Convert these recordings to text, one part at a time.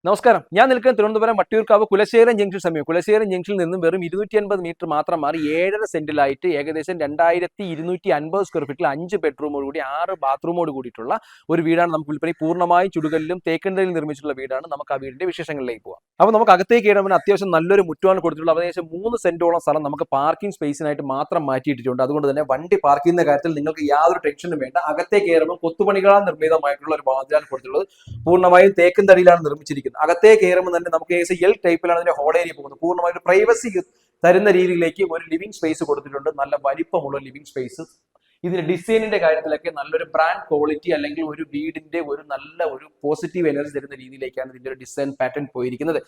നമസ്കാരം. ഞാൻ നിൽക്കുന്ന തിരുവനന്തപുരം വട്ടിയൂർക്കാവ് കുലശേഖരം ജംഗ്ഷൻ സമീപം. കുലശേഖരം ജംഗ്ഷനിൽ നിന്നും വെറും 250 മീറ്റർ മാത്രം മാറി 7.5 സെന്റിലായിട്ട് ഏകദേശം 2250 സ്ക്വയർ ഫീറ്റിൽ 5 ബെഡ്റൂമോട് കൂടി 6 ബാത്റൂമോട് കൂടിയിട്ടുള്ള ഒരു വീടാണ് നമുക്ക് വിൽപ്പന. പൂർണ്ണമായും ചുടുകല്ലിലും തേക്കണ്ടയിലും നിർമ്മിച്ചിട്ടുള്ള വീടാണ്. നമുക്ക് ആ വീടിന്റെ വിശേഷങ്ങളിലേക്ക് പോകാം. അപ്പോൾ നമുക്ക് അകത്തേക്ക് കയറുമ്പോൾ അത്യാവശ്യം നല്ലൊരു മുറ്റമാണ് കൊടുത്തിട്ടുള്ളത്. ഏകദേശം 3 സെന്റോളം സ്ഥലം നമുക്ക് പാർക്കിംഗ് സ്പേസിനായിട്ട് മാത്രം മാറ്റിയിട്ടുണ്ട്. അതുകൊണ്ട് തന്നെ വണ്ടി പാർക്ക് ചെയ്യുന്ന കാര്യത്തിൽ നിങ്ങൾക്ക് യാതൊരു ടെൻഷനും വേണ്ട. അകത്തേക്ക് കയറുമ്പോൾ കൊത്തുപണികളാൽ നിർമ്മിതമായിട്ടുള്ള ഒരു വാതിലാണ് കൊടുത്തിട്ടുള്ളത്. പൂർണ്ണമായും തേക്കൻ തടിയിലാണ് നിർമ്മിച്ചിരിക്കുന്നത്. അകത്തേക്ക് കയറുമ്പോൾ തന്നെ നമുക്ക് ഏകദേശം എൽ ടൈപ്പിലാണ് അതിന്റെ ഹോൾ ഏരിയ പോകുന്നത്. പൂർണ്ണമായും പ്രൈവസി തരുന്ന രീതിയിലേക്ക് ഒരു ലിവിംഗ് സ്പേസ് കൊടുത്തിട്ടുണ്ട്. നല്ല വലിപ്പമുള്ള ലിവിംഗ് സ്പേസ്. ഇതിന്റെ ഡിസൈനിന്റെ കാര്യത്തിലൊക്കെ നല്ലൊരു ബ്രാൻഡ് ക്വാളിറ്റി അല്ലെങ്കിൽ ഒരു വീടിന്റെ ഒരു നല്ല ഒരു പോസിറ്റീവ് എനർജി തരുന്ന രീതിയിലേക്കാണ് ഇതിന്റെ ഒരു ഡിസൈൻ പാറ്റേൺ പോയിരിക്കുന്നത്.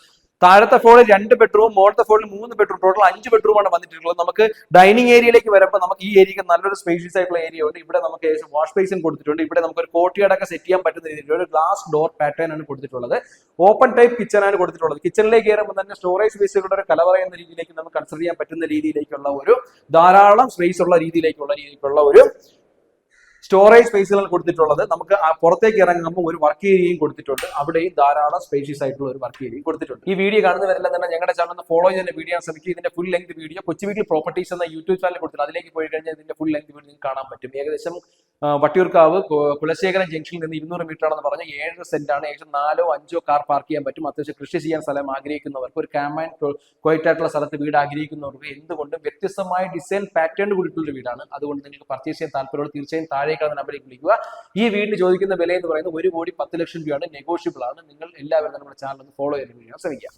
താഴത്തെ ഫ്ലോറിൽ 2 ബെഡ്റൂം, മുകളിലത്തെ ഫ്ലോറിൽ 3 ബെഡ്റൂം, ടോട്ടൽ 5 ബെഡ്റൂമാണ് വന്നിട്ടുള്ളത്. നമുക്ക് ഡൈനിങ് ഏരിയയിലേക്ക് വരുമ്പോൾ നമുക്ക് ഈ ഏരിയക്ക് നല്ലൊരു സ്പേഷ്യസ് ആയിട്ടുള്ള ഏരിയ ഉണ്ട്. ഇവിടെ നമുക്ക് ഏകദേശം വാഷ് ബേസിൻ കൊടുത്തിട്ടുണ്ട്. ഇവിടെ നമുക്ക് ഒരു കോർട്ട്യാർഡൊക്കെ സെറ്റ് ചെയ്യാൻ പറ്റുന്ന രീതിയിൽ ഒരു ഗ്ലാസ് ഡോർ പാറ്റേൺ ആണ് കൊടുത്തിട്ടുള്ളത്. ഓപ്പൺ ടൈപ്പ് കിച്ചൺ ആണ് കൊടുത്തിട്ടുള്ളത്. കിച്ചണിലേക്ക് കയറുമ്പോൾ തന്നെ സ്റ്റോറേജ് സ്പേസുകളുടെ ഒരു കല പറയുന്ന രീതിയിലേക്ക് നമുക്ക് കൺസിഡർ ചെയ്യാൻ പറ്റുന്ന രീതിയിലേക്കുള്ള ഒരു ധാരാളം സ്പേസ് ഉള്ള രീതിയിലേക്കുള്ള ഒരു സ്റ്റോറേജ് സ്പേസുകൾ കൊടുത്തിട്ടുള്ളത്. നമുക്ക് പുറത്തേക്ക് ഇറങ്ങുമ്പോൾ ഒരു വർക്ക് ഏരിയയും കൊടുത്തിട്ടുണ്ട്. അവിടെയും ധാരാളം സ്പേഷ്യസ് ആയിട്ടുള്ള ഒരു വർക്ക് ഏരിയയും കൊടുത്തിട്ടുണ്ട്. ഈ വീഡിയോ കാണുന്നവരെല്ലാം തന്നെ ഞങ്ങളുടെ ചാനൽ ഫോളോ ചെയ്യുന്ന വീഡിയോ ശ്രമിക്കുക. ഇതിന്റെ ഫുൾ ലെങ്ത് വീഡിയോ കൊച്ചി വീട്ടിൽ പ്രോപ്പർട്ടീസ് എന്ന യൂട്യൂബ് ചാനൽ കൊടുത്തിട്ടുണ്ട്. അതിലേക്ക് പോയി കഴിഞ്ഞാൽ ഇതിന്റെ ഫുൾ ലെങ്ത് വീഡിയോ നിങ്ങൾക്ക് കാണാൻ പറ്റും. ഏകദേശം വട്ടിയൂർക്കാവ് കുലശേഖരം ജംഗ്ഷനിൽ നിന്ന് 200 മീറ്റർ ആണെന്ന് പറഞ്ഞ 7 സെന്റാണ്. ഏകദേശം 4-5 കാർ പാർക്ക് ചെയ്യാൻ പറ്റും. അത്യാവശ്യം കൃഷി ചെയ്യാൻ സ്ഥലം ആഗ്രഹിക്കുന്നവർക്ക്, ഒരു കാം ആൻഡ് ക്വയറ്റ് ആയിട്ടുള്ള സ്ഥലത്ത് വീട് ആഗ്രഹിക്കുന്നവർക്ക് എന്തുകൊണ്ടും വ്യത്യസ്തമായ ഡിസൈൻ പാറ്റേൺ കൂടിയിട്ടുള്ള വീടാണ്. അതുകൊണ്ട് നിങ്ങൾക്ക് പർച്ചേസ് ചെയ്യാൻ താല്പര്യമുള്ള തീർച്ചയായും താഴേക്ക് നമ്പറിലേക്ക് വിളിക്കുക. ഈ വീടിന് ചോദിക്കുന്ന വില എന്ന് പറയുന്നത് 1,10,00,000 രൂപയാണ്. നെഗോഷ്യബിൾ ആണ്. നിങ്ങൾ എല്ലാവരും നമ്മുടെ ചാനൽ ഒന്ന് ഫോളോ ചെയ്യാൻ ശ്രമിക്കുക.